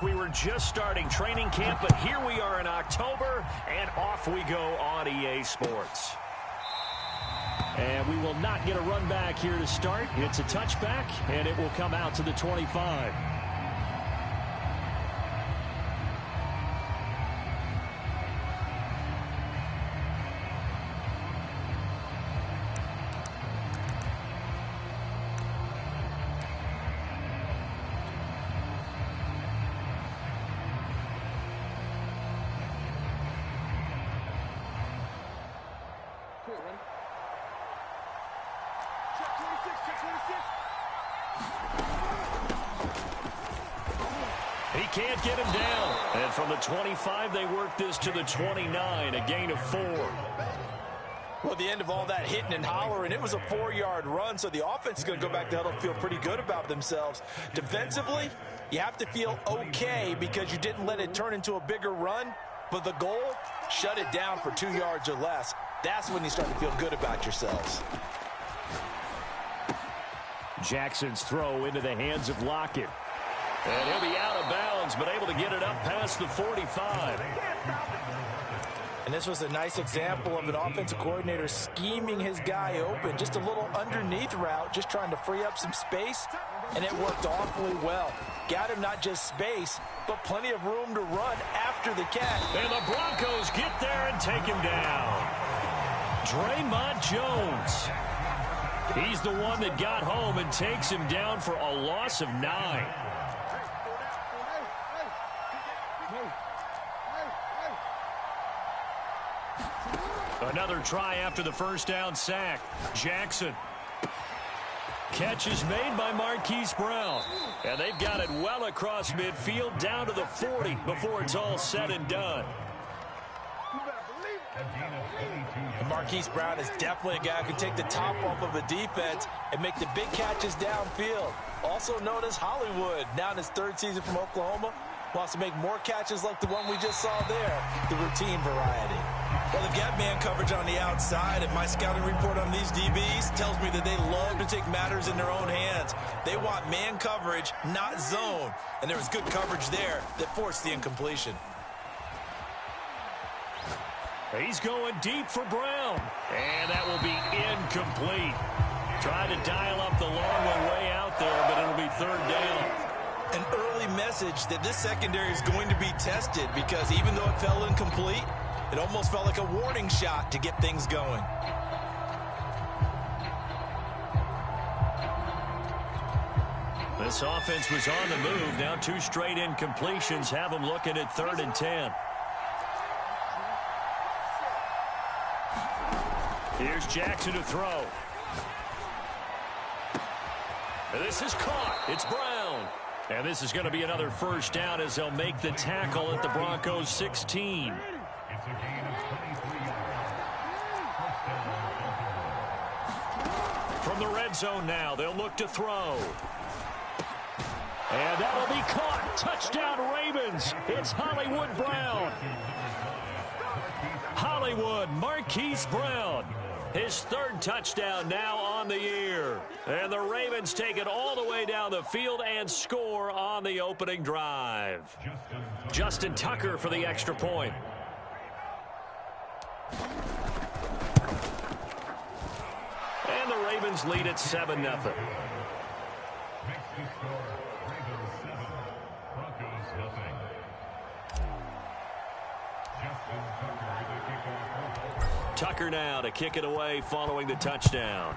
We were just starting training camp, but here we are in October, and off we go on EA Sports. And we will not get a run back here to start. It's a touchback, and it will come out to the 25. He can't get him down. And from the 25, they work this to the 29, a gain of 4. Well, at the end of all that hitting and hollering, it was a 4-yard run, so the offense is going to go back to huddle, feel pretty good about themselves. Defensively, you have to feel okay because you didn't let it turn into a bigger run, but the goal, shut it down for 2 yards or less. That's when you start to feel good about yourselves. Jackson's throw into the hands of Lockett. And he'll be out of bounds, but able to get it up past the 45. And this was a nice example of an offensive coordinator scheming his guy open. Just a little underneath route, just trying to free up some space, and it worked awfully well. Got him not just space, but plenty of room to run after the catch. And the Broncos get there and take him down. Draymond Jones. He's the one that got home and takes him down for a loss of 9. Another try after the first down sack. Jackson. Catch is made by Marquise Brown. And they've got it well across midfield down to the 40 before it's all said and done. And Marquise Brown is definitely a guy who can take the top off of a defense and make the big catches downfield. Also known as Hollywood, now in his 3rd season from Oklahoma. Wants to make more catches like the one we just saw there, the routine variety. Well, they've got man coverage on the outside, and my scouting report on these DBs tells me that they love to take matters in their own hands. They want man coverage, not zone. And there was good coverage there that forced the incompletion. He's going deep for Brown. And that will be incomplete. Trying to dial up the long one way out there, but it'll be 3rd down. An early message that this secondary is going to be tested because even though it fell incomplete, it almost felt like a warning shot to get things going. This offense was on the move. Now 2 straight incompletions have them looking at 3rd and 10. Here's Jackson to throw. And this is caught. It's Brown. And this is going to be another first down as they'll make the tackle at the Broncos 16. From the red zone now, they'll look to throw. And that'll be caught. Touchdown Ravens. It's Hollywood Brown. Hollywood, Marquise Brown. His 3rd touchdown now on the year. And the Ravens take it all the way down the field and score on the opening drive. Justin Tucker for the extra point. And the Ravens lead at 7-0. Tucker now to kick it away following the touchdown.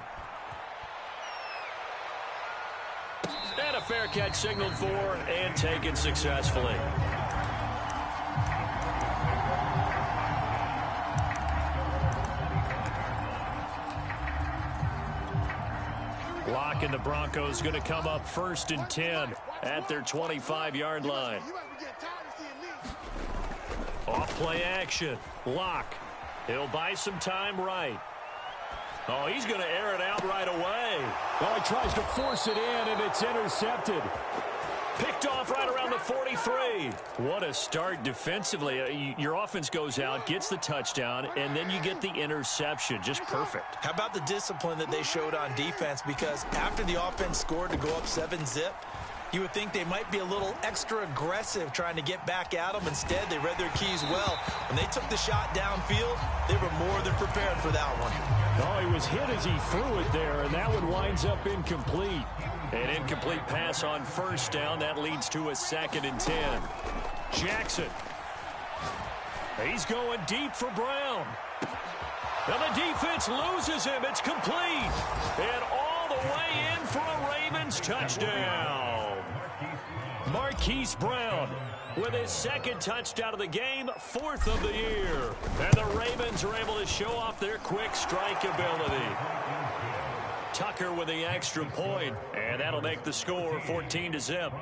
And a fair catch signaled for and taken successfully. Lock and the Broncos going to come up 1st and 10 at their 25-yard line. Off play action. Lock. He'll buy some time right. Oh, he's going to air it out right away. Well, he tries to force it in, and it's intercepted. Picked off right around the 43. What a start defensively. Your offense goes out, gets the touchdown, and then you get the interception. Just perfect. How about the discipline that they showed on defense? Because after the offense scored to go up 7-zip, You would think they might be a little extra aggressive trying to get back at them. Instead, they read their keys well. When they took the shot downfield, they were more than prepared for that one. Oh, he was hit as he threw it there, and that one winds up incomplete. An incomplete pass on first down. That leads to a 2nd and 10. Jackson. He's going deep for Brown. And the defense loses him. It's complete. And all the way in for a Ravens touchdown. Marquise Brown with his 2nd touchdown of the game, 4th of the year. And the Ravens are able to show off their quick strike ability. Tucker with the extra point, and that'll make the score 14-0.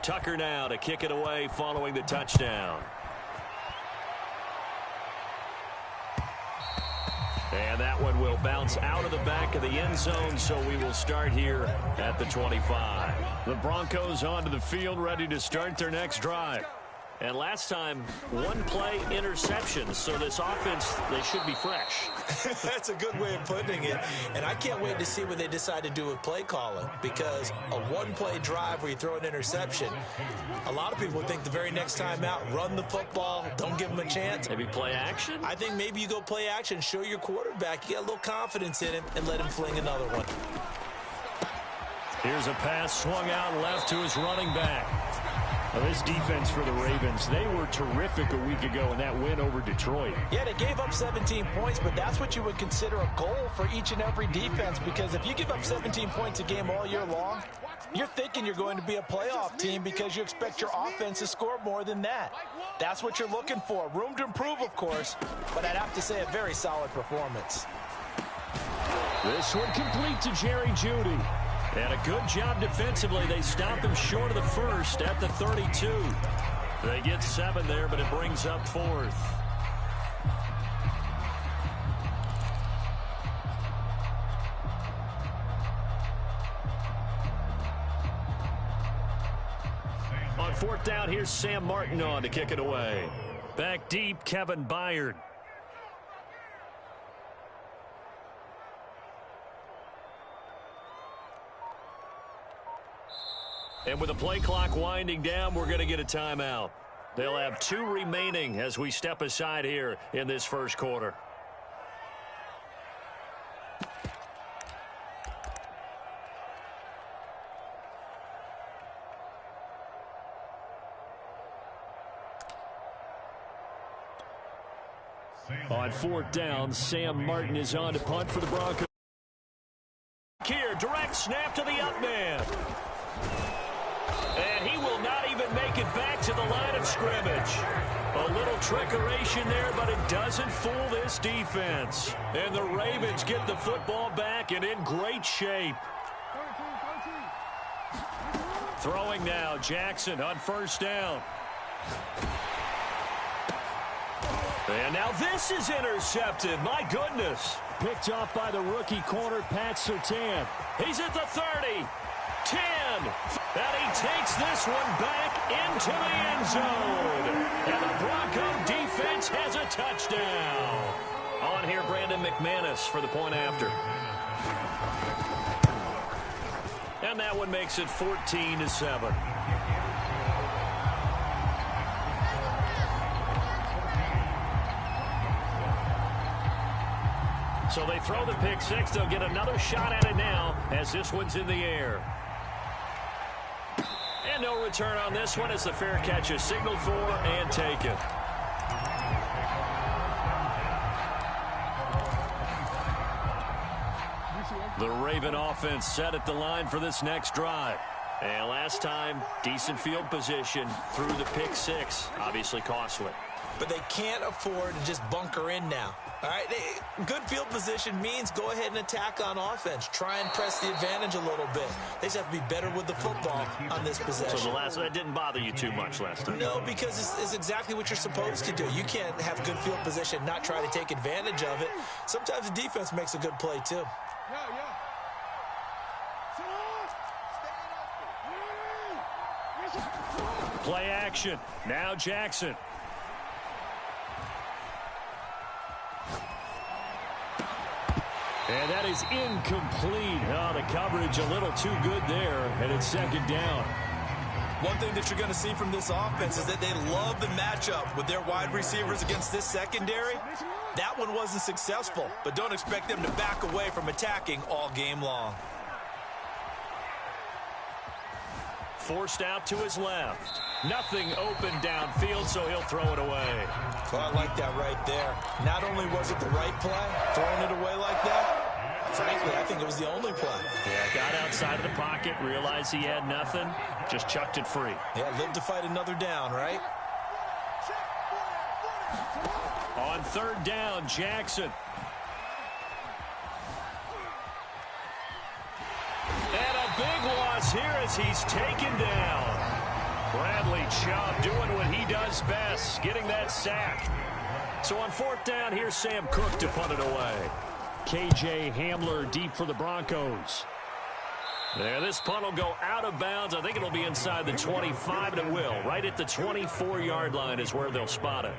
Tucker now to kick it away following the touchdown. And that one will bounce out of the back of the end zone, so we will start here at the 25. The Broncos onto the field, ready to start their next drive. And last time, 1-play interceptions, so this offense, they should be fresh. That's a good way of putting it. And I can't wait to see what they decide to do with play calling, because a 1-play drive where you throw an interception, a lot of people think the very next time out, run the football, don't give them a chance. Maybe play action? I think maybe you go play action, show your quarterback, you got a little confidence in him, and let him fling another one. Here's a pass swung out left to his running back. Now, this defense for the Ravens, they were terrific a week ago in that win over Detroit. Yeah, they gave up 17 points, but that's what you would consider a goal for each and every defense, because if you give up 17 points a game all year long, you're thinking you're going to be a playoff team because you expect your offense to score more than that. That's what you're looking for. Room to improve, of course, but I'd have to say a very solid performance. This one complete to Jerry Jeudy. And a good job defensively. They stop him short of the first at the 32. They get 7 there, but it brings up 4th. On 4th down, here's Sam Martin on to kick it away. Back deep, Kevin Byard. And with the play clock winding down, we're going to get a timeout. They'll have 2 remaining as we step aside here in this first quarter. On 4th down, Sam Martin is on to punt for the Broncos. Here, direct snap to the up man. And he will not even make it back to the line of scrimmage. A little trickeration there, but it doesn't fool this defense. And the Ravens get the football back and in great shape. Throwing now, Jackson on 1st down. And now this is intercepted. My goodness. Picked off by the rookie corner, Pat Surtain. He's at the 30. 10. And he takes this one back into the end zone. And the Bronco defense has a touchdown. On here, Brandon McManus for the point after. And that one makes it 14-7. So they throw the pick six. They'll get another shot at it now as this one's in the air. And no return on this one as the fair catch is signaled for and taken. The Raven offense set at the line for this next drive. And last time, decent field position through the pick six. Obviously costly. But they can't afford to just bunker in now. All right, good field position means go ahead and attack on offense. Try and press the advantage a little bit. They just have to be better with the football on this possession. So that didn't bother you too much last time? No, because it's exactly what you're supposed to do. You can't have good field position, not try to take advantage of it. Sometimes the defense makes a good play, too. Play action. Now Jackson. And that is incomplete. Oh, the coverage a little too good there, and it's second down. One thing that you're going to see from this offense is that they love the matchup with their wide receivers against this secondary. That one wasn't successful, but don't expect them to back away from attacking all game long. Forced out to his left. Nothing open downfield, so he'll throw it away. Well, I like that right there. Not only was it the right play, throwing it away like that, frankly, I think it was the only play. Yeah, got outside of the pocket, realized he had nothing, just chucked it free. Yeah, live to fight another down, right? On third down, Jackson. And a big loss here as he's taken down. Bradley Chubb doing what he does best, getting that sack. So on fourth down, here's Sam Cook to punt it away. KJ Hamler deep for the Broncos. There, this punt will go out of bounds. I think it'll be inside the 25, and it will. Right at the 24-yard line is where they'll spot it.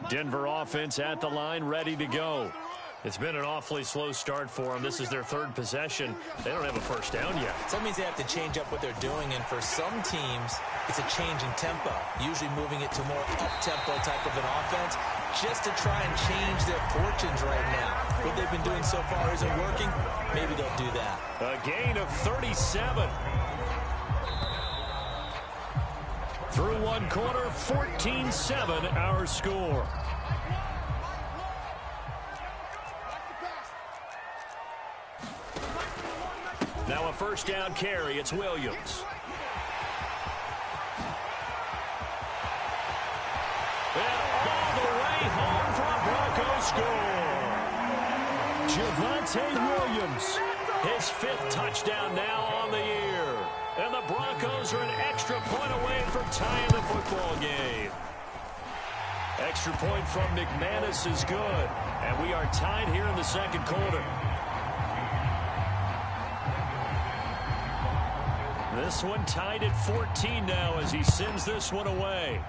Denver offense at the line, ready to go. It's been an awfully slow start for them. This is their third possession. They don't have a first down yet. So that means they have to change up what they're doing, and for some teams, it's a change in tempo, usually moving it to more up-tempo type of an offense, just to try and change their fortunes right now. What they've been doing so far isn't working. Maybe they'll do that. A gain of 37. Through one quarter, 14-7 our score. Now a first down carry. It's Williams. And all the way home for a Broncos score. Javonte Williams, his fifth touchdown now on the year. And the Broncos are an extra point away from tying the football game. Extra point from McManus is good. And we are tied here in the second quarter. This one tied at 14 now as he sends this one away.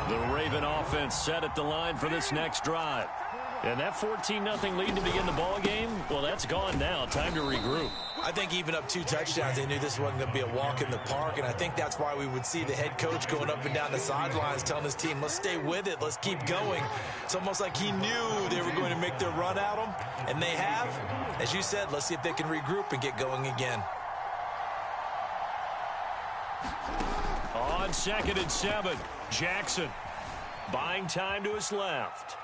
The Raven offense set at the line for this next drive. And that 14-0 lead to begin the ball game, well, that's gone now. Time to regroup. I think even up 2 touchdowns, they knew this wasn't going to be a walk in the park, and I think that's why we would see the head coach going up and down the sidelines telling his team, let's stay with it, let's keep going. It's almost like he knew they were going to make their run at him, and they have. As you said, let's see if they can regroup and get going again. On 2nd and 7, Jackson buying time to his left.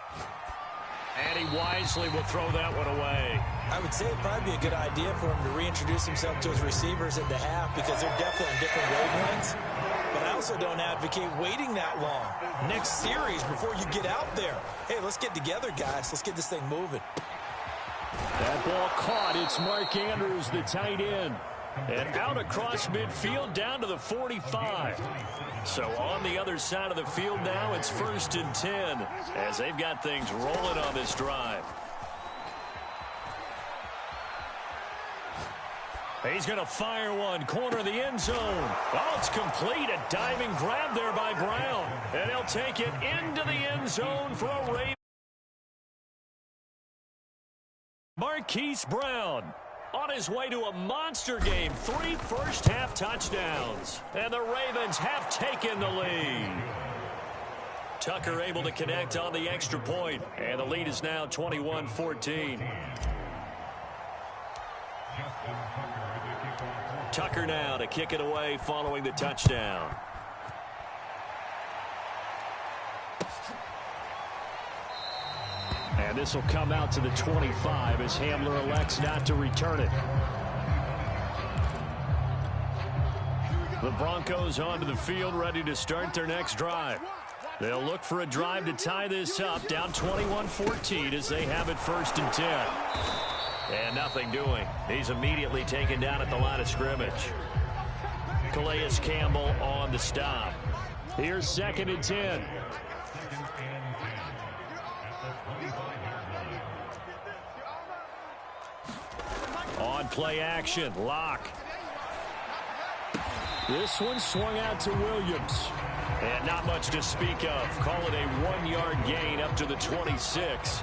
And he wisely will throw that one away. I would say it'd probably be a good idea for him to reintroduce himself to his receivers at the half because they're definitely on different wavelengths. But I also don't advocate waiting that long. Next series before you get out there. Hey, let's get together, guys. Let's get this thing moving. That ball caught. It's Mark Andrews, the tight end. And out across midfield down to the 45. So on the other side of the field now, it's 1st and 10 as they've got things rolling on this drive. He's going to fire one, corner of the end zone. Oh, it's complete. A diving grab there by Brown. And he'll take it into the end zone for a Raven. Marquise Brown on his way to a monster game. 3 first-half touchdowns. And the Ravens have taken the lead. Tucker able to connect on the extra point. And the lead is now 21-14. Tucker now to kick it away following the touchdown. And this will come out to the 25 as Hamler elects not to return it. The Broncos onto the field ready to start their next drive. They'll look for a drive to tie this up, down 21-14 as they have it 1st and 10. And nothing doing. He's immediately taken down at the line of scrimmage. Calais Campbell on the stop. Here's 2nd and 10. On play action, Locke. This one swung out to Williams. And not much to speak of. Call it a 1-yard gain up to the 26.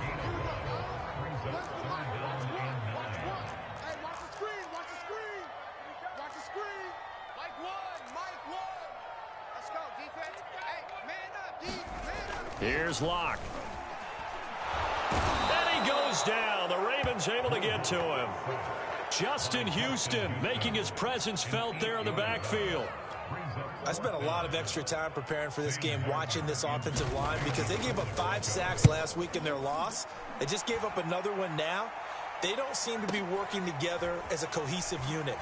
Here's Locke. And he goes down. The Ravens able to get to him. Justin Houston making his presence felt there in the backfield. I spent a lot of extra time preparing for this game, watching this offensive line, because they gave up 5 sacks last week in their loss. They just gave up another one now. They don't seem to be working together as a cohesive unit.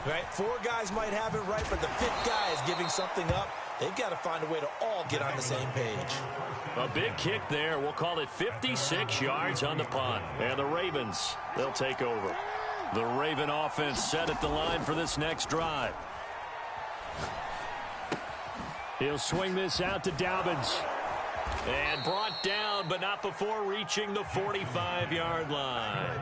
Right? 4 guys might have it right, but the 5th guy is giving something up. They've got to find a way to all get on the same page. A big kick there. We'll call it 56 yards on the punt. And the Ravens, they'll take over. The Raven offense set at the line for this next drive. He'll swing this out to Dobbins. And brought down, but not before reaching the 45-yard line.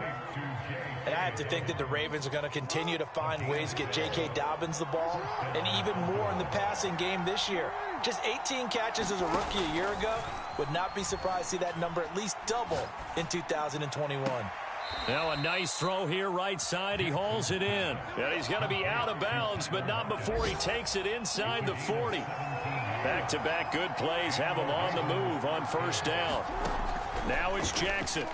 And I have to think that the Ravens are going to continue to find ways to get J.K. Dobbins the ball, and even more in the passing game this year. Just 18 catches as a rookie a year ago. Would not be surprised to see that number at least double in 2021. Now a nice throw here right side. He hauls it in. And he's going to be out of bounds, but not before he takes it inside the 40. Back-to-back good plays have him on the move on first down. Now it's Jackson.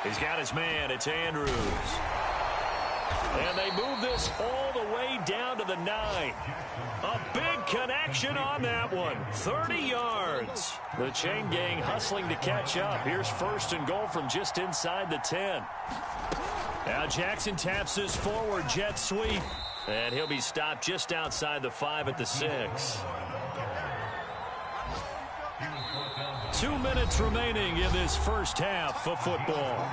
He's got his man. It's Andrews. And they move this all the way down to the 9. A big connection on that one. 30 yards. The chain gang hustling to catch up. Here's first and goal from just inside the 10. Now Jackson taps this forward jet sweep. And he'll be stopped just outside the 5 at the 6. 2 minutes remaining in this first half of football.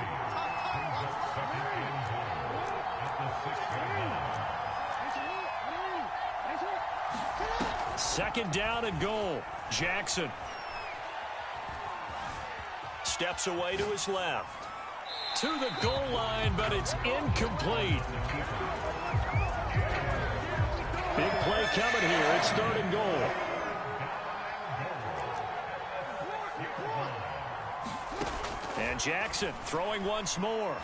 Second down and goal. Jackson steps away to his left. To the goal line, but it's incomplete. Big play coming here. It's third and goal. And Jackson throwing once more.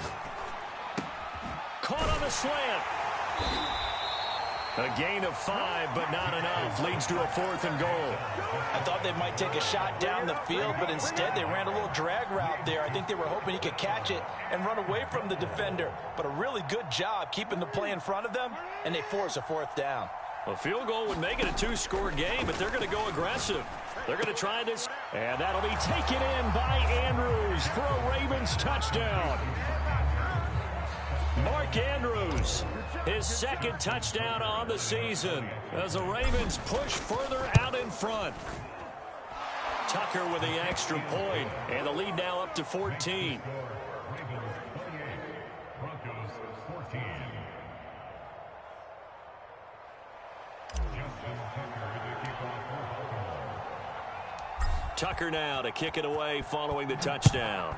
Caught on the slant. A gain of 5, but not enough. Leads to a 4th and goal. I thought they might take a shot down the field, but instead they ran a little drag route there. I think they were hoping he could catch it and run away from the defender. But a really good job keeping the play in front of them, and they force a 4th down. A field goal would make it a 2-score game, but they're going to go aggressive. They're going to try this. And that'll be taken in by Andrews for a Ravens touchdown. Mark Andrews, his 2nd touchdown on the season as the Ravens push further out in front. Tucker with the extra point, and the lead now up to 14. Tucker now to kick it away following the touchdown.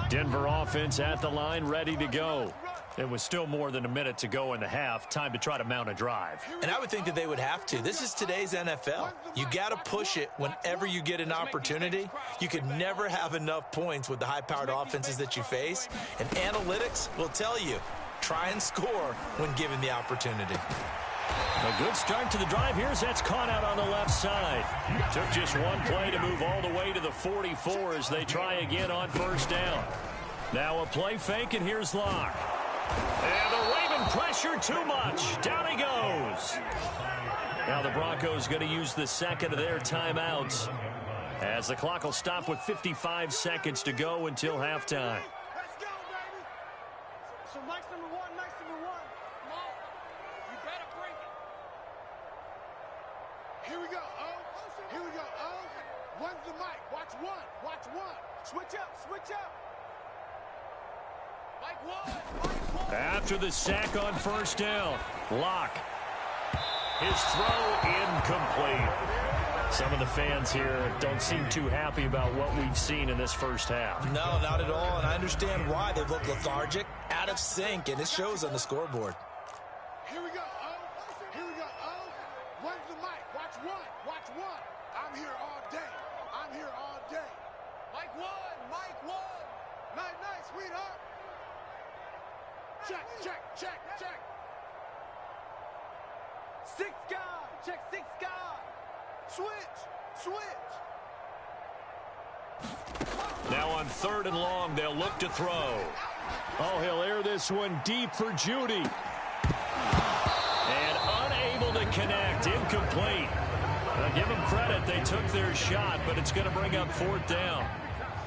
Denver offense at the line, ready to go. It was still more than a minute to go in the half. Time to try to mount a drive. And I would think that they would have to. This is today's NFL. You got to push it whenever you get an opportunity. You could never have enough points with the high-powered offenses that you face. And analytics will tell you, try and score when given the opportunity. A good start to the drive. Here's that's caught out on the left side. Took just one play to move all the way to the 44 as they try again on first down. Now a play fake, and here's Locke. And the Raven pressure too much. Down he goes. Now the Broncos going to use the second of their timeouts as the clock will stop with 55 seconds to go until halftime. Let's go, baby. So Mike's number one. Come on. You Here we go, Here we go, One's the mic. Watch one. Watch one. Switch up. Switch up. Mike one. After the sack on first down, Locke. His throw incomplete. Some of the fans here don't seem too happy about what we've seen in this first half. No, not at all, and I understand why. They look lethargic, out of sync, and it shows on the scoreboard. Here we go, Here we go, One's the mic. Watch one. Watch one. I'm here all day. I'm here all day. Mike one. Mike one. Night, night, sweetheart. Check, check, check, check. Six guy. Check six guy. Switch. Switch. Now on 3rd and long, they'll look to throw. Oh, he'll air this one deep for Judy. And unable to connect. Incomplete. Now give them credit. They took their shot, but it's going to bring up 4th down.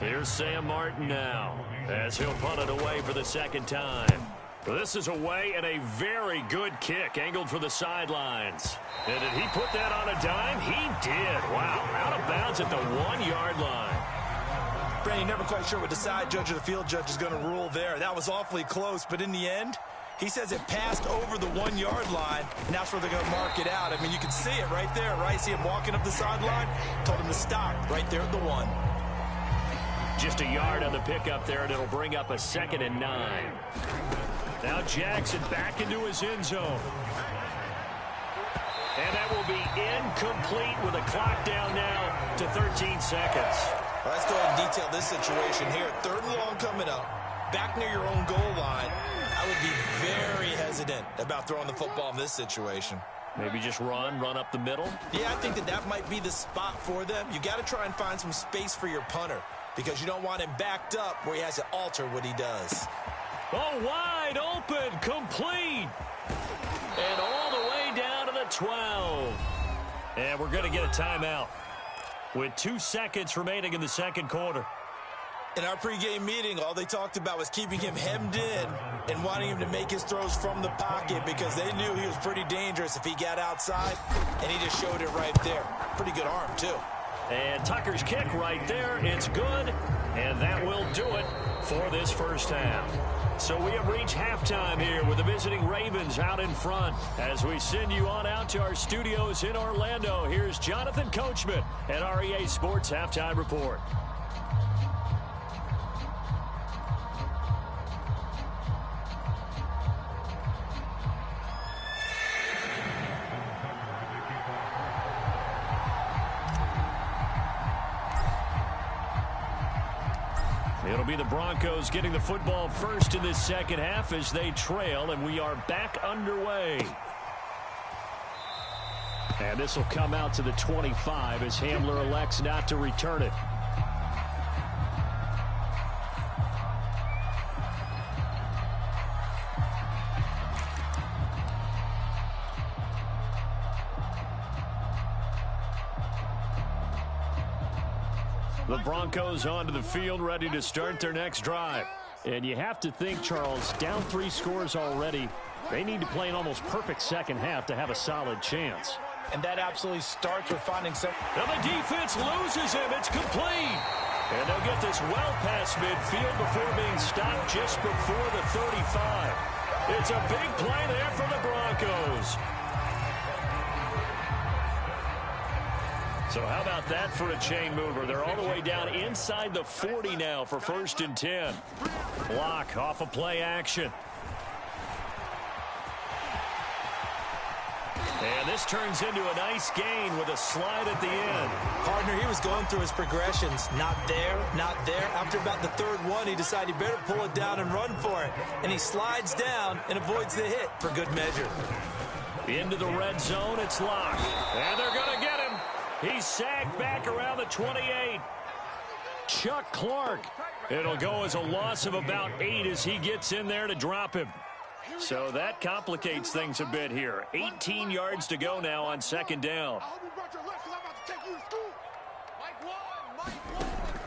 Here's Sam Martin now, as he'll punt it away for the second time. This is away and a very good kick, angled for the sidelines. And did he put that on a dime? He did. Wow, out of bounds at the 1-yard line. Brandon, never quite sure what the side judge or the field judge is going to rule there. That was awfully close, but in the end, he says it passed over the 1-yard line, and that's where they're going to mark it out. I mean, you can see it right there, right? See him walking up the sideline? Told him to stop right there at the 1. Just a yard on the pickup there, and it'll bring up a 2nd and 9. Now Jackson back into his end zone. And that will be incomplete with a clock down now to 13 seconds. Well, let's go ahead and detail this situation here. 3rd and long coming up, back near your own goal line. I would be very hesitant about throwing the football in this situation. Maybe just run up the middle? Yeah, I think that might be the spot for them. You got to try and find some space for your punter because you don't want him backed up where he has to alter what he does. Oh, wide open, complete. And all the way down to the 12. And we're going to get a timeout with 2 seconds remaining in the second quarter. In our pregame meeting, all they talked about was keeping him hemmed in and wanting him to make his throws from the pocket because they knew he was pretty dangerous if he got outside, and he just showed it right there. Pretty good arm, too. And Tucker's kick right there. It's good, and that will do it for this first half. So we have reached halftime here with the visiting Ravens out in front. As we send you on out to our studios in Orlando, here's Jonathan Coachman at REA Sports Halftime Report. It'll be the Broncos getting the football first in this second half as they trail, and we are back underway. And this will come out to the 25 as Hamler elects not to return it. The Broncos onto the field, ready to start their next drive. And you have to think, Charles, down 3 scores already. They need to play an almost perfect second half to have a solid chance. And that absolutely starts with finding some... Now the defense loses him. It's complete. And they'll get this well past midfield before being stopped just before the 35. It's a big play there for the Broncos. So how about that for a chain mover? They're all the way down inside the 40 now for 1st and 10. Block off of play action. And this turns into a nice gain with a slide at the end. Partner, he was going through his progressions. Not there, not there. After about the 3rd one, he decided he better pull it down and run for it. And he slides down and avoids the hit for good measure. Into the red zone, it's Locke. And they're going to get him. He's sacked back around the 28. Chuck Clark. It'll go as a loss of about 8 as he gets in there to drop him. So that complicates things a bit here. 18 yards to go now on 2nd down.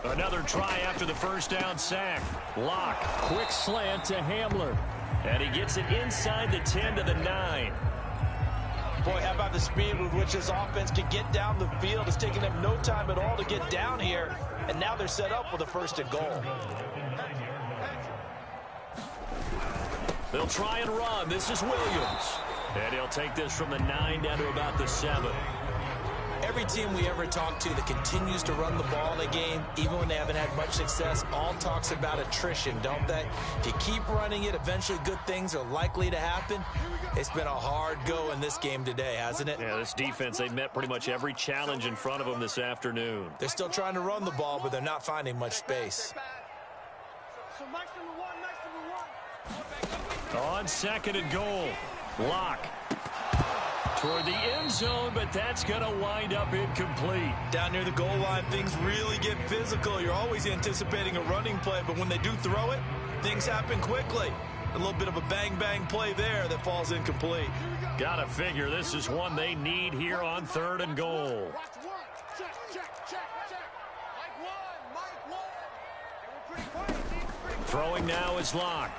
Another try after the 1st down sack. Locke, quick slant to Hamler. And he gets it inside the 10 to the 9. Boy, how about the speed with which this offense can get down the field? It's taking them no time at all to get down here, and now they're set up with a 1st and goal. They'll try and run. This is Williams. And he'll take this from the 9 down to about the 7. Every team we ever talk to that continues to run the ball in a game, even when they haven't had much success, all talks about attrition, don't they? If you keep running it, eventually good things are likely to happen. It's been a hard go in this game today, hasn't it? Yeah, this defense, they've met pretty much every challenge in front of them this afternoon. They're still trying to run the ball, but they're not finding much space. So nice number one. On 2nd and goal, Locke toward the end zone, but that's going to wind up incomplete. Down near the goal line, things really get physical. You're always anticipating a running play, but when they do throw it, things happen quickly. A little bit of a bang-bang play there that falls incomplete. Gotta figure this is one they need here on 3rd and goal. Watch one. Check. Mike one. Hey, we're pretty quiet. Throwing now is Locke.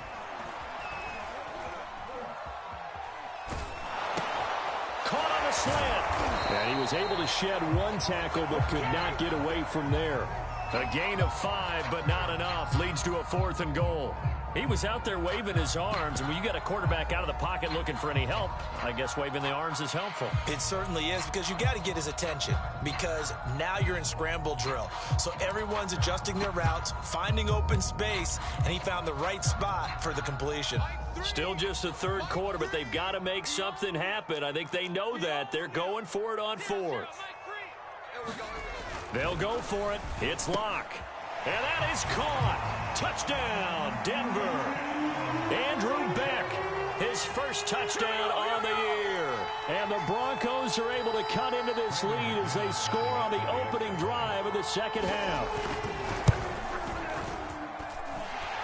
Caught on a slant. And he was able to shed 1 tackle, but could not get away from there. A gain of 5, but not enough. Leads to a 4th and goal. He was out there waving his arms, and when you got a quarterback out of the pocket looking for any help, I guess waving the arms is helpful. It certainly is, because you got to get his attention, because now you're in scramble drill. So everyone's adjusting their routes, finding open space, and he found the right spot for the completion. Still just the 3rd quarter, but they've got to make something happen. I think they know that. They're going for it on 4th. They'll go for it. It's Locke. And that is caught. Touchdown, Denver. Andrew Beck, his first touchdown on the year. And the Broncos are able to cut into this lead as they score on the opening drive of the 2nd half.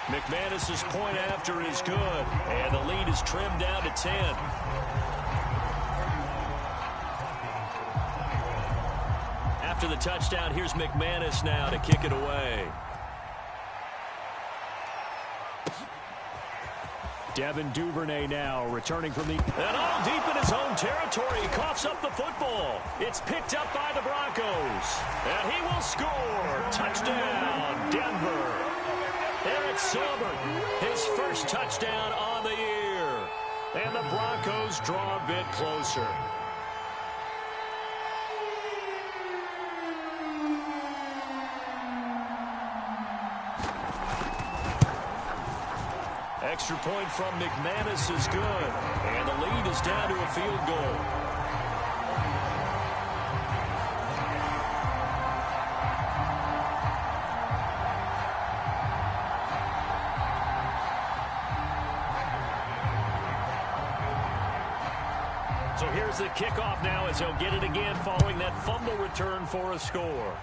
McManus's point after is good, and the lead is trimmed down to 10. After the touchdown, here's McManus now to kick it away. Devin Duvernay now returning from the... And all deep in his own territory, he coughs up the football. It's picked up by the Broncos. And he will score. Touchdown, Denver. Eric Silbert, his first touchdown on the year. And the Broncos draw a bit closer. Extra point from McManus is good. And the lead is down to a field goal. So here's the kickoff now as he'll get it again following that fumble return for a score.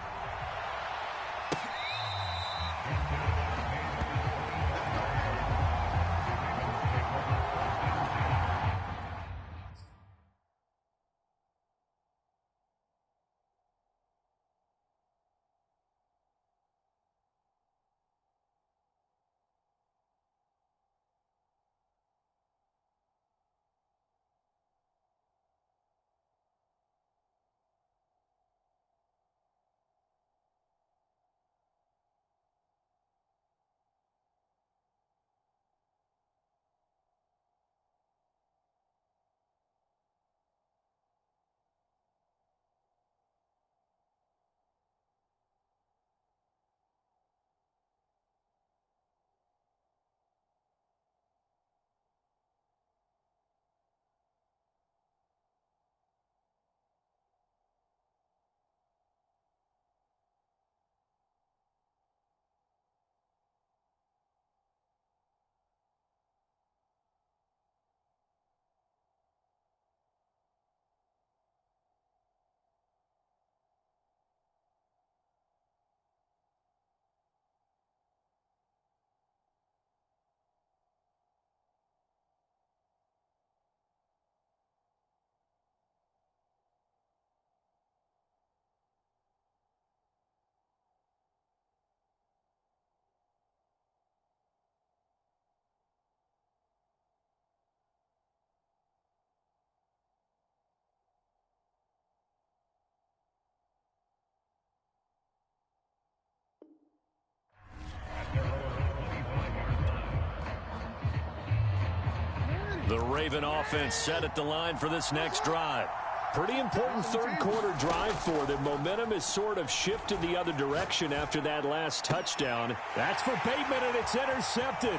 The Raven offense set at the line for this next drive. Pretty important third-quarter drive for them. Momentum has sort of shifted the other direction after that last touchdown. That's for Bateman, and it's intercepted.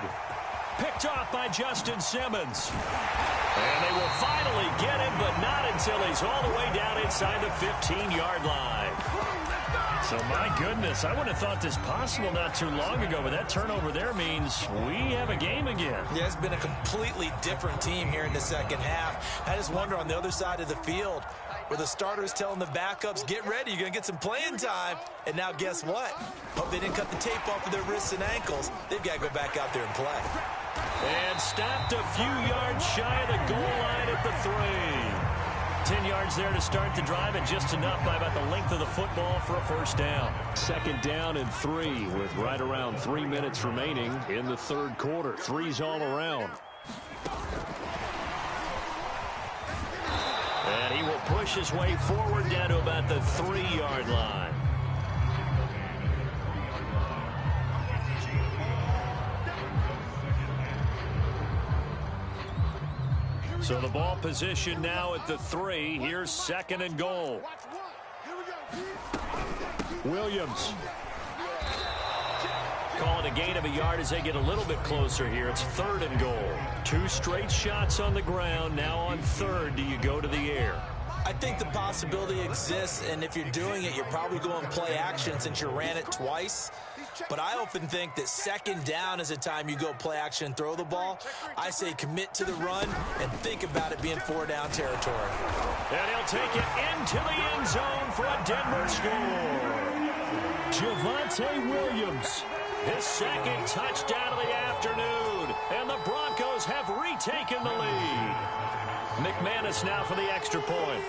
Picked off by Justin Simmons. And they will finally get him, but not until he's all the way down inside the 15-yard line. So, my goodness, I would have thought this possible not too long ago, but that turnover there means we have a game again. Yeah, it's been a completely different team here in the second half. I just wonder on the other side of the field where the starters telling the backups, get ready, you're going to get some playing time. And now guess what? Hope they didn't cut the tape off of their wrists and ankles. They've got to go back out there and play. And stopped a few yards shy of the goal line at the 3. 10 yards there to start the drive, and just enough by about the length of the football for a first down. Second down and 3 with right around 3 minutes remaining in the third quarter. 3's all around. And he will push his way forward down to about the 3-yard line. So the ball position now at the 3. Here's second and goal. Williams. Calling a gain of a yard as they get a little bit closer here. It's third and goal. 2 straight shots on the ground. Now on third, do you go to the air? I think the possibility exists, and if you're doing it, you're probably going play action since you ran it twice. But I often think that second down is a time you go play action and throw the ball. I say commit to the run and think about it being 4-down territory. And he'll take it into the end zone for a Denver score. Javonte Williams, his second touchdown of the afternoon. And the Broncos have retaken the lead. McManus now for the extra point.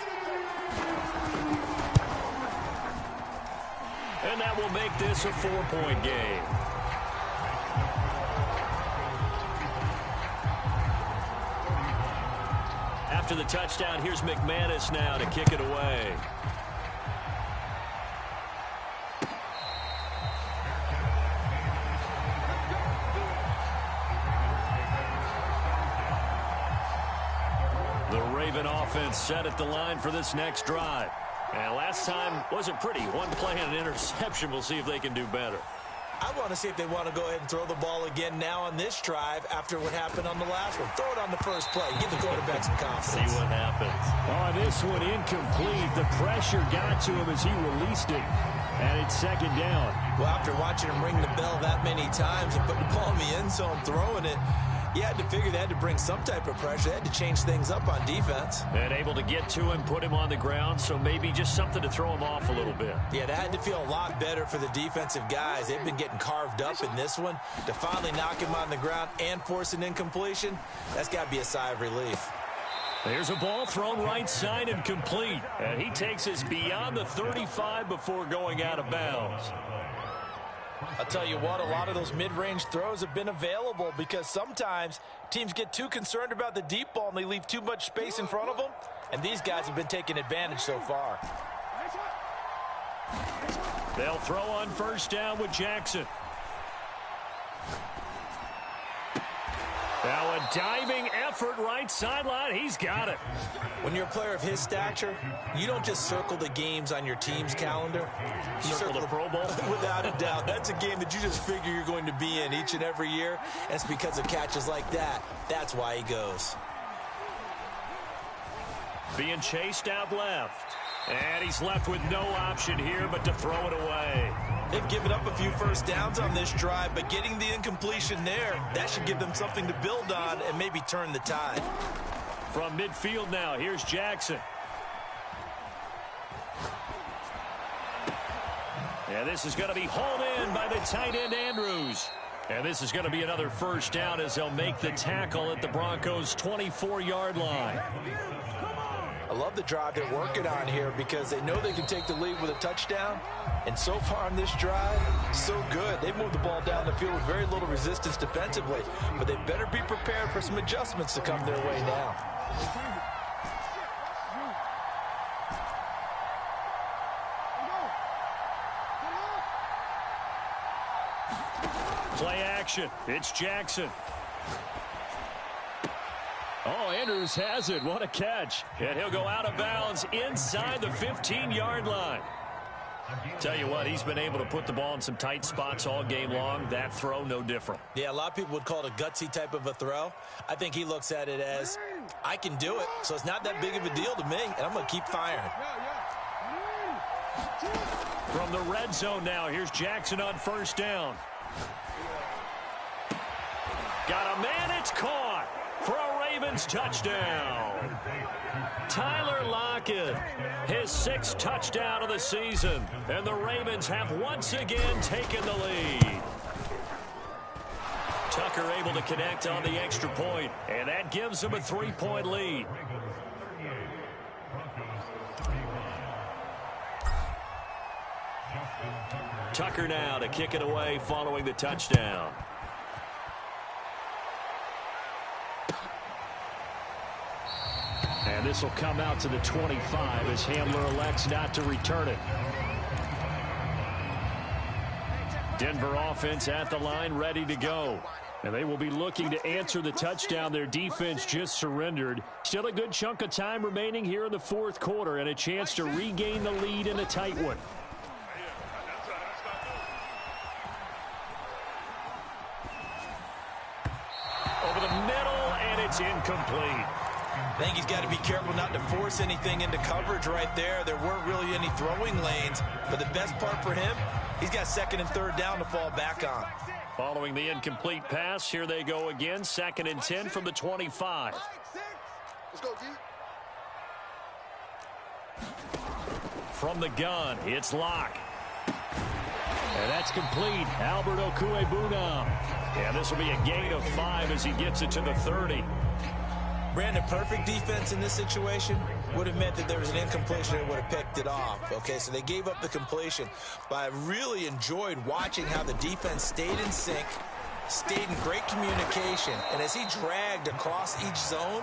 And that will make this a 4-point game. After the touchdown, here's McManus now to kick it away. The Raven offense set at the line for this next drive. And last time wasn't pretty. One play and an interception. We'll see if they can do better. I want to see if they want to go ahead and throw the ball again now on this drive after what happened on the last one. Throw it on the first play. Give the quarterback some confidence. See what happens. On this one, incomplete. The pressure got to him as he released it. And it's second down. Well, after watching him ring the bell that many times and putting the ball in the end zone, throwing it, you had to figure they had to bring some type of pressure. They had to change things up on defense. And able to get to him, put him on the ground, so maybe just something to throw him off a little bit. Yeah, that had to feel a lot better for the defensive guys. They've been getting carved up in this one. To finally knock him on the ground and force an incompletion, that's got to be a sigh of relief. There's a ball thrown right side and complete. And he takes us beyond the 35 before going out of bounds. I'll tell you what, a lot of those mid-range throws have been available because sometimes teams get too concerned about the deep ball and they leave too much space in front of them, and these guys have been taking advantage so far. They'll throw on first down with Jackson. Now a diving effort right sideline. He's got it. When you're a player of his stature, you don't just circle the games on your team's calendar. You circle the Pro Bowl? Without a doubt. That's a game that you just figure you're going to be in each and every year. And it's because of catches like that. That's why he goes. Being chased out left. And he's left with no option here but to throw it away. They've given up a few first downs on this drive, but getting the incompletion there, that should give them something to build on and maybe turn the tide. From midfield now, here's Jackson. And this is going to be hauled in by the tight end Andrews. And this is going to be another first down as they'll make the tackle at the Broncos' 24-yard line. I love the drive they're working on here because they know they can take the lead with a touchdown. And so far on this drive, so good. They moved the ball down the field with very little resistance defensively. But they better be prepared for some adjustments to come their way now. Play action. It's Jackson. Oh, Andrews has it. What a catch. And he'll go out of bounds inside the 15-yard line. Tell you what, he's been able to put the ball in some tight spots all game long. That throw, no different. Yeah, a lot of people would call it a gutsy type of a throw. I think he looks at it as, I can do it, so it's not that big of a deal to me, and I'm going to keep firing. From the red zone now, here's Jackson on first down. Got a man, it's caught for a Ravens touchdown. Tyler Lockett, his 6th touchdown of the season, and the Ravens have once again taken the lead. Tucker able to connect on the extra point, and that gives them a 3-point lead. Tucker now to kick it away following the touchdown. And this will come out to the 25 as Hamler elects not to return it. Denver offense at the line, ready to go. And they will be looking to answer the touchdown their defense just surrendered. Still a good chunk of time remaining here in the 4th quarter and a chance to regain the lead in a tight one. Over the middle, and it's incomplete. I think he's got to be careful not to force anything into coverage right there. There weren't really any throwing lanes, but the best part for him, he's got 2nd and 3rd down to fall back on. Following the incomplete pass, here they go again, 2nd and 10 from the 25. Let's go, D. From the gun, it's Locke. And that's complete. Albert Okuebunam. And this will be a gain of 5 as he gets it to the 30. Brandon, perfect defense in this situation would have meant that there was an incompletion and would have picked it off. Okay, so they gave up the completion. But I really enjoyed watching how the defense stayed in sync, stayed in great communication. And as he dragged across each zone,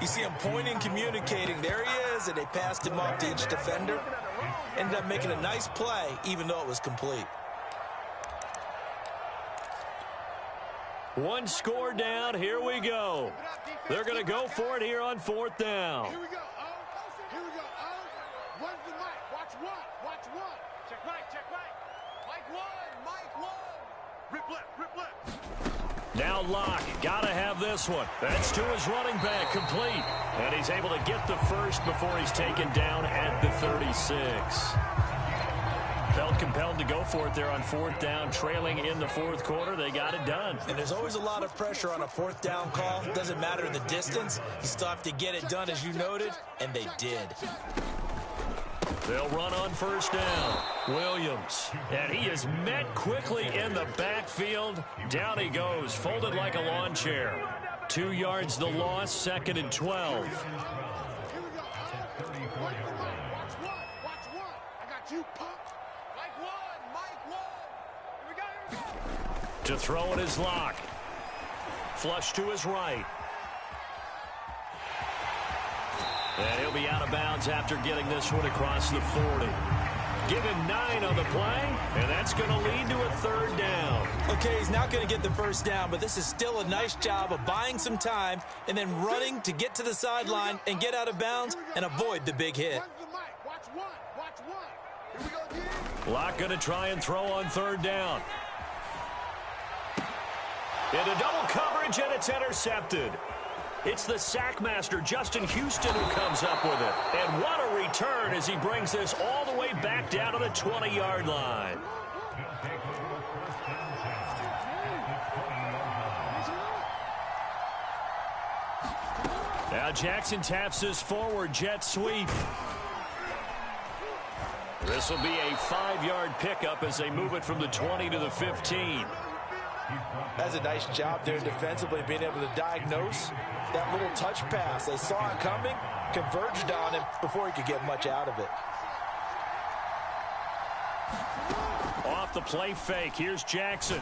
you see him pointing, communicating. There he is, and they passed him off to each defender. Ended up making a nice play, even though it was complete. One score down. Here we go. They're going to go for it here on 4th down. Here we go. Here we go. Where's the mic? Watch one. Watch one. Check right. Check right. Mike one. Mike one. Rip left. Rip left. Now Locke. Got to have this one. That's to his running back. Complete. And he's able to get the first before he's taken down at the 36. Felt compelled to go for it there on 4th down, trailing in the 4th quarter. They got it done. And there's always a lot of pressure on a 4th down call. Doesn't matter the distance. You still have to get it done, as you noted, and they did. They'll run on 1st down. Williams. And he is met quickly in the backfield. Down he goes, folded like a lawn chair. 2 yards the loss, 2nd and 12. Here we go. Where's the mic? Watch one. Watch one. I got you, punk. Mike one. Mike one. Here we go. Here we go. To throw it is Locke. Flush to his right. And he'll be out of bounds after getting this one across the 40. Give him 9 on the play, and that's going to lead to a 3rd down. Okay, he's not going to get the first down, but this is still a nice job of buying some time and then running to get to the sideline and get out of bounds and avoid the big hit. Where's the mic? Watch one. Watch one. Here we go, again. Locke going to try and throw on 3rd down. Into double coverage, and it's intercepted. It's the sackmaster, Justin Houston, who comes up with it. And what a return as he brings this all the way back down to the 20-yard line. Now Jackson taps his forward jet sweep. This will be a 5-yard pickup as they move it from the 20 to the 15. That's a nice job there defensively, being able to diagnose that little touch pass. They saw it coming, converged on him before he could get much out of it. Off the play fake, here's Jackson.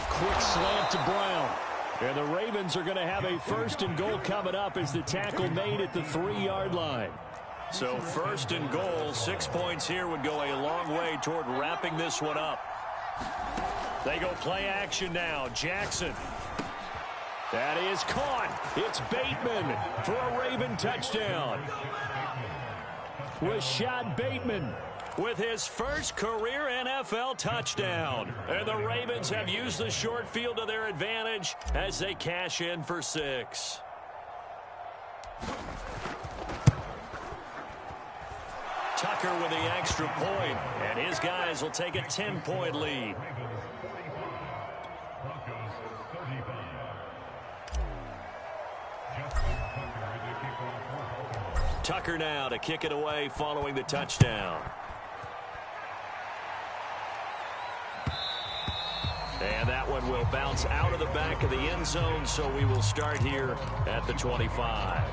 Quick slant to Brown. And the Ravens are going to have a 1st and goal coming up as the tackle made at the 3-yard line. So 1st and goal, 6 points here would go a long way toward wrapping this one up. They go play action now. Jackson. That is caught. It's Bateman for a Raven touchdown. Rashad Bateman with his first career NFL touchdown. And the Ravens have used the short field to their advantage as they cash in for 6. Tucker with the extra point, and his guys will take a 10-point lead. Tucker now to kick it away following the touchdown. And that one will bounce out of the back of the end zone, so we will start here at the 25.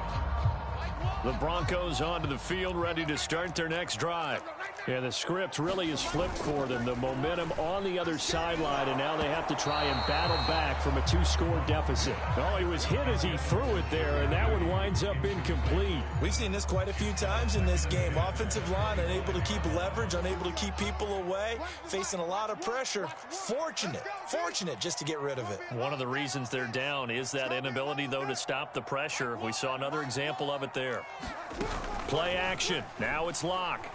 The Broncos onto the field, ready to start their next drive. And the script really is flipped for them. The momentum on the other sideline, and now they have to try and battle back from a 2-score deficit. Oh, he was hit as he threw it there, and that one winds up incomplete. We've seen this quite a few times in this game. Offensive line unable to keep leverage, unable to keep people away, facing a lot of pressure. Fortunate just to get rid of it. One of the reasons they're down is that inability, though, to stop the pressure. We saw another example of it there. Play action. Now it's Locke.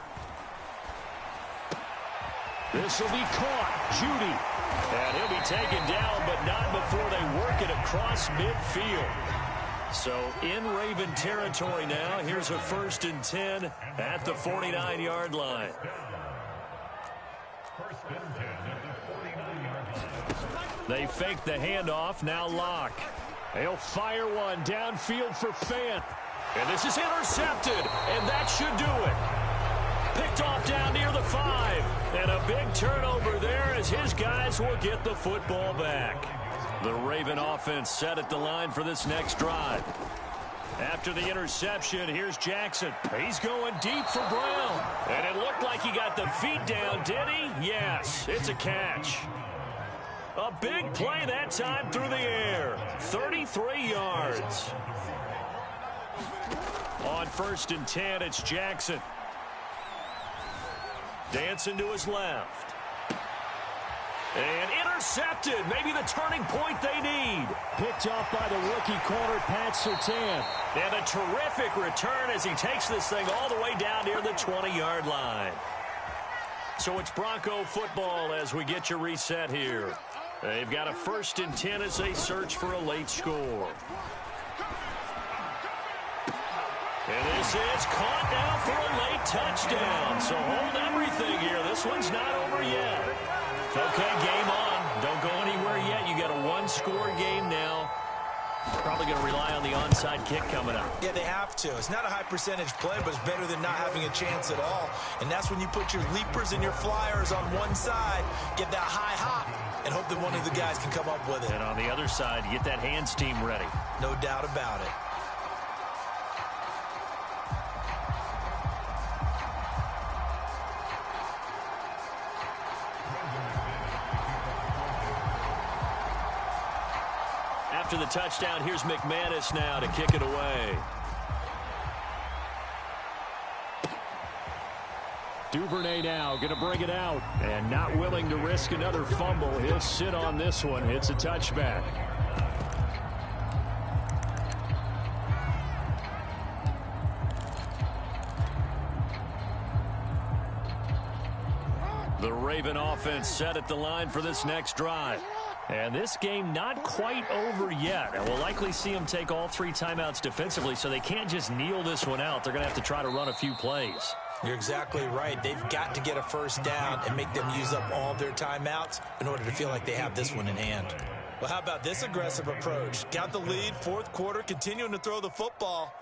This will be caught. Judy. And he'll be taken down, but not before they work it across midfield. So in Raven territory now. Here's a 1st and 10 at the 49-yard line. They fake the handoff. Now Locke. They'll fire one downfield for Fant. And this is intercepted, and that should do it. Picked off down near the 5. And a big turnover there as his guys will get the football back. The Raven offense set at the line for this next drive. After the interception, here's Jackson. He's going deep for Brown. And it looked like he got the feet down, did he? Yes, it's a catch. A big play that time through the air. 33 yards. On 1st and 10, it's Jackson. Dancing to his left. And intercepted. Maybe the turning point they need. Picked off by the rookie corner, Pat Surtain. And a terrific return as he takes this thing all the way down near the 20-yard line. So it's Bronco football as we get you reset here. They've got a 1st and 10 as they search for a late score. And this is caught now for a late touchdown. So hold everything here. This one's not over yet. Okay, game on. Don't go anywhere yet. You got a 1-score game now. Probably going to rely on the onside kick coming up. Yeah, they have to. It's not a high percentage play, but it's better than not having a chance at all. And that's when you put your leapers and your flyers on one side, get that high hop, and hope that one of the guys can come up with it. And on the other side, you get that hands team ready. No doubt about it. After the touchdown, here's McManus now to kick it away. Duvernay now going to bring it out. And not willing to risk another fumble. He'll sit on this one. It's a touchback. The Raven offense set at the line for this next drive. And this game not quite over yet. And we'll likely see them take all 3 timeouts defensively, so they can't just kneel this one out. They're going to have to try to run a few plays. You're exactly right. They've got to get a 1st down and make them use up all their timeouts in order to feel like they have this one in hand. Well, how about this aggressive approach? Got the lead, 4th quarter, continuing to throw the football.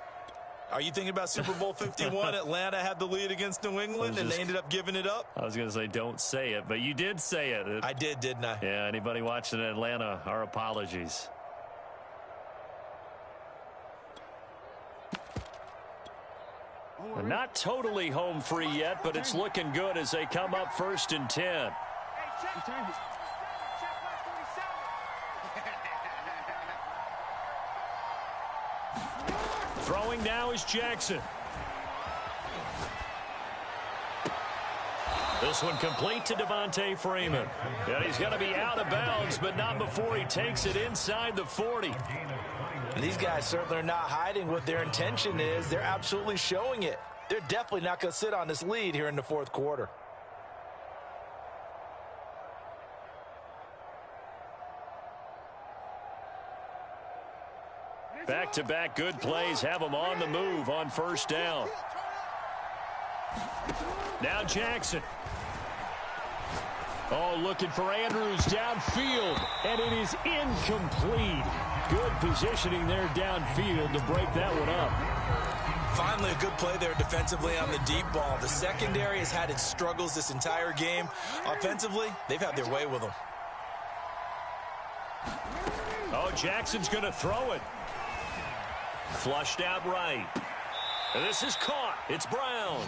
Are you thinking about Super Bowl 51? Atlanta had the lead against New England, and they ended up giving it up? I was going to say don't say it, but you did say it. I did, didn't I? Yeah, anybody watching Atlanta, our apologies. Not totally home free yet, but it's looking good as they come up 1st and 10. Throwing now is Jackson. This one complete to Devontae Freeman. And he's going to be out of bounds, but not before he takes it inside the 40. And these guys certainly are not hiding what their intention is. They're absolutely showing it. They're definitely not going to sit on this lead here in the fourth quarter. Back-to-back good plays have them on the move on first down. Now Jackson. Oh, looking for Andrews downfield, and it is incomplete. Good positioning there downfield to break that one up. Finally, a good play there defensively on the deep ball. The secondary has had its struggles this entire game. Offensively, they've had their way with them. Oh, Jackson's going to throw it. Flushed out right. And this is caught. It's Brown.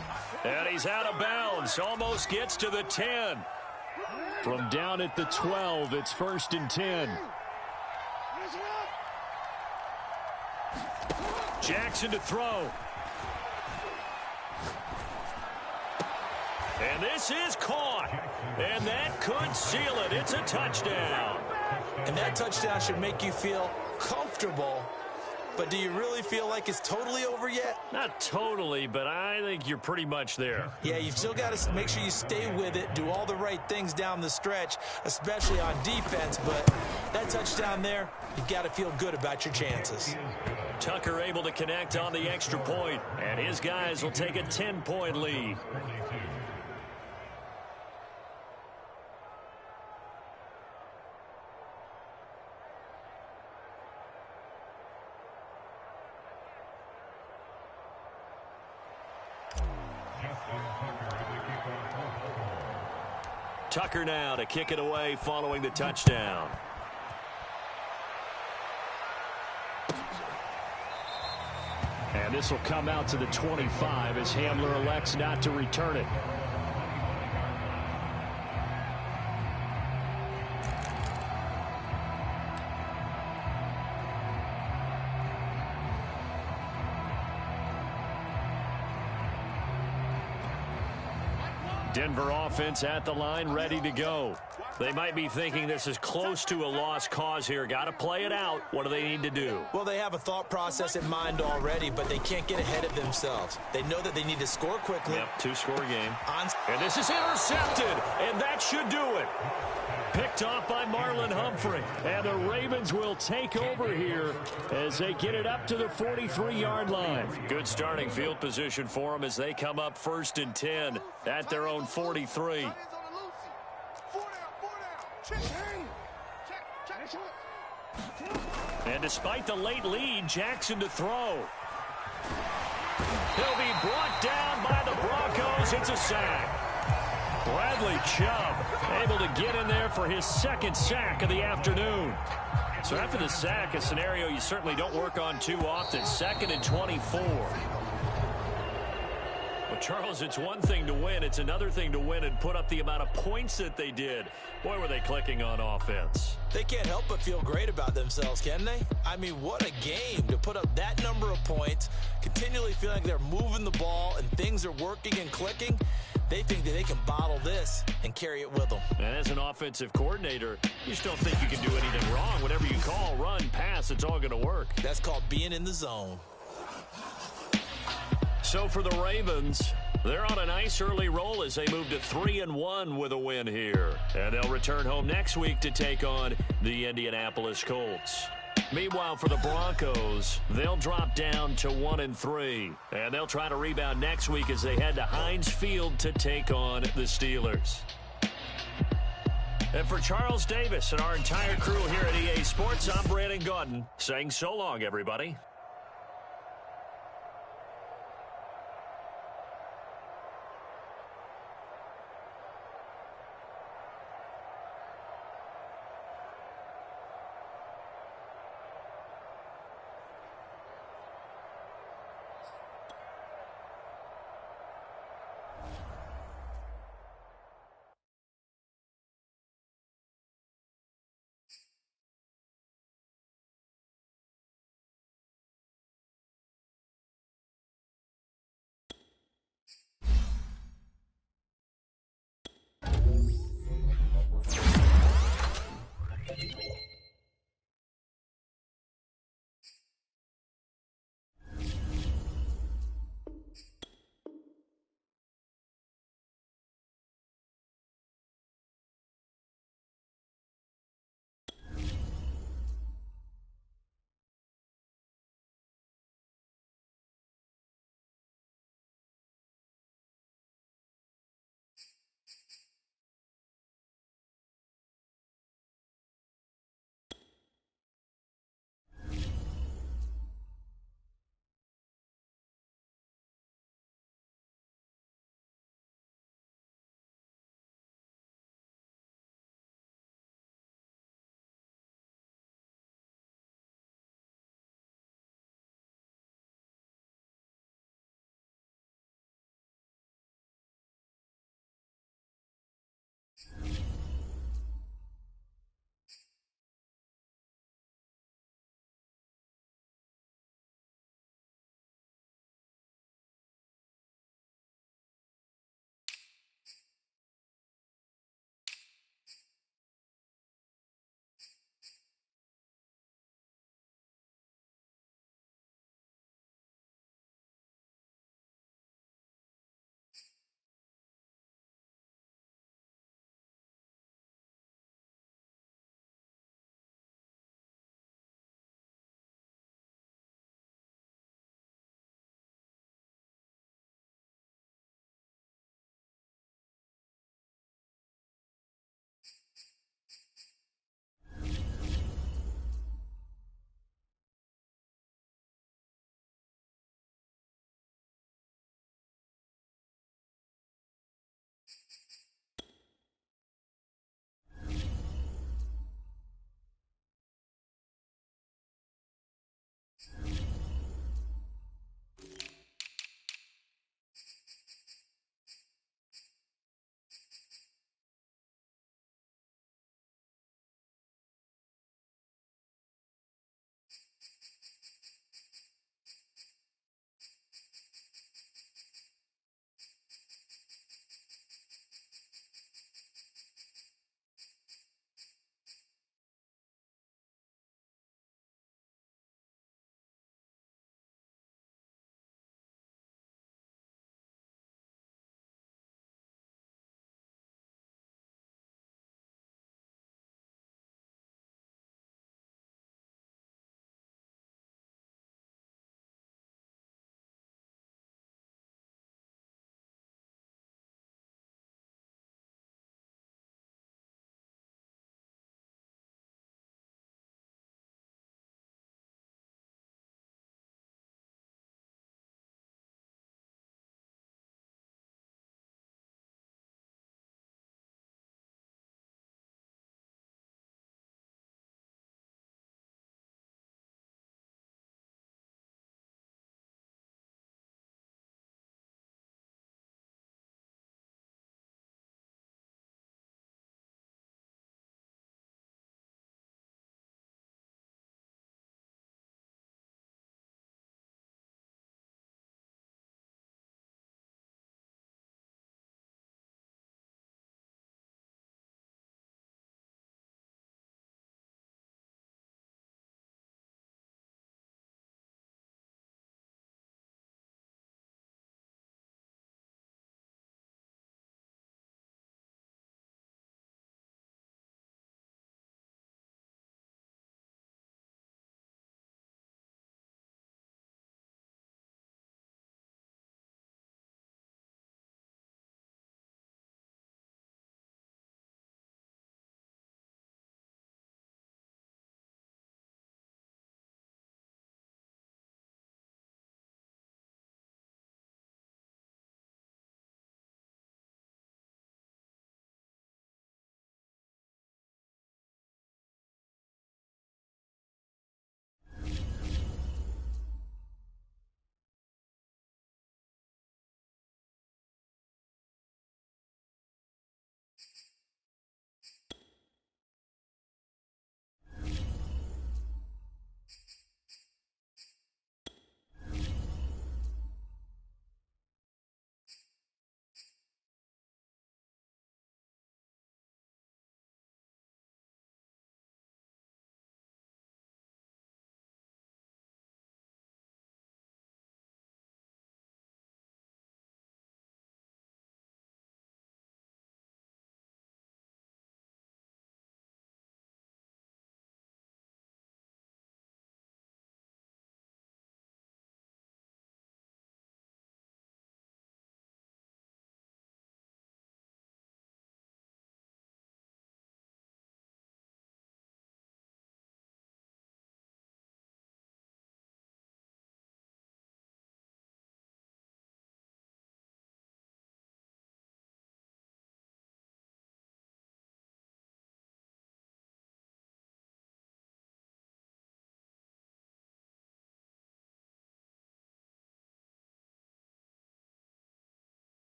And he's out of bounds. Almost gets to the 10. From down at the 12, it's 1st and 10. Jackson to throw. And this is caught. And that could seal it. It's a touchdown. And that touchdown should make you feel comfortable. But do you really feel like it's totally over yet? Not totally, but I think you're pretty much there. Yeah, you've still got to make sure you stay with it, do all the right things down the stretch, especially on defense. But that touchdown there, you've got to feel good about your chances. Tucker able to connect on the extra point, and his guys will take a 10-point lead. Tucker now to kick it away following the touchdown. And this will come out to the 25 as Hamler elects not to return it. Denver offense at the line, ready to go. They might be thinking this is close to a lost cause here. Got to play it out. What do they need to do? Well, they have a thought process in mind already, but they can't get ahead of themselves. They know that they need to score quickly. Yep, two-score game. And this is intercepted, and that should do it. Picked off by Marlon Humphrey. And the Ravens will take over here as they get it up to the 43-yard line. Good starting field position for them as they come up 1st and 10 at their own 43. And despite the late lead, Jackson to throw. He'll be brought down by the Broncos. It's a sack. Bradley Chubb able to get in there for his 2nd sack of the afternoon. So after the sack, a scenario you certainly don't work on too often. 2nd and 24. Well, Charles, it's one thing to win. It's another thing to win and put up the amount of points that they did. Boy, were they clicking on offense. They can't help but feel great about themselves, can they? I mean, what a game to put up that number of points, continually feeling like they're moving the ball and things are working and clicking. They think that they can bottle this and carry it with them. And as an offensive coordinator, you just don't think you can do anything wrong. Whatever you call, run, pass, it's all going to work. That's called being in the zone. So for the Ravens, they're on a nice early roll as they move to 3-1 with a win here. And they'll return home next week to take on the Indianapolis Colts. Meanwhile, for the Broncos, they'll drop down to 1-3. And they'll try to rebound next week as they head to Heinz Field to take on the Steelers. And for Charles Davis and our entire crew here at EA Sports, I'm Brandon Gaudin saying so long, everybody.